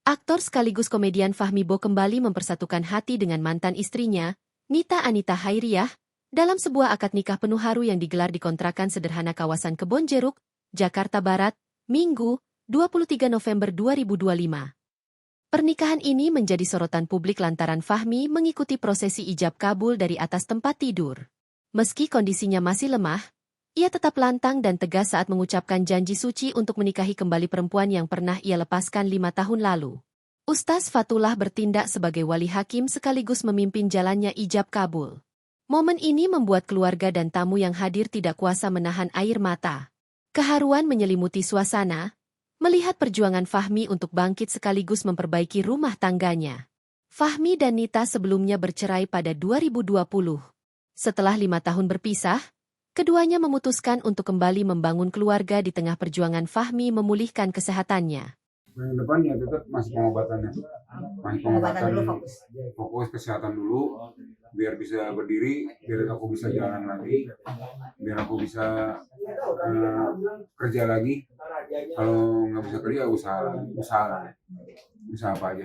Aktor sekaligus komedian Fahmi Bo kembali mempersatukan hati dengan mantan istrinya, Nita Anita Hairiah, dalam sebuah akad nikah penuh haru yang digelar di kontrakan sederhana kawasan Kebon Jeruk, Jakarta Barat, Minggu, 23 November 2025. Pernikahan ini menjadi sorotan publik lantaran Fahmi mengikuti prosesi ijab kabul dari atas tempat tidur. Meski kondisinya masih lemah, ia tetap lantang dan tegas saat mengucapkan janji suci untuk menikahi kembali perempuan yang pernah ia lepaskan 5 tahun lalu. Ustaz Fatullah bertindak sebagai wali hakim sekaligus memimpin jalannya ijab kabul. Momen ini membuat keluarga dan tamu yang hadir tidak kuasa menahan air mata. Keharuan menyelimuti suasana, melihat perjuangan Fahmi untuk bangkit sekaligus memperbaiki rumah tangganya. Fahmi dan Nita sebelumnya bercerai pada 2020. Setelah 5 tahun berpisah, keduanya memutuskan untuk kembali membangun keluarga di tengah perjuangan Fahmi memulihkan kesehatannya. Yang depan ya tetap masih pengobatannya, masih pengobatan dulu, fokus kesehatan dulu, biar bisa berdiri, biar aku bisa jalan lagi, biar aku bisa kerja lagi. Kalau nggak bisa kerja usaha apa aja.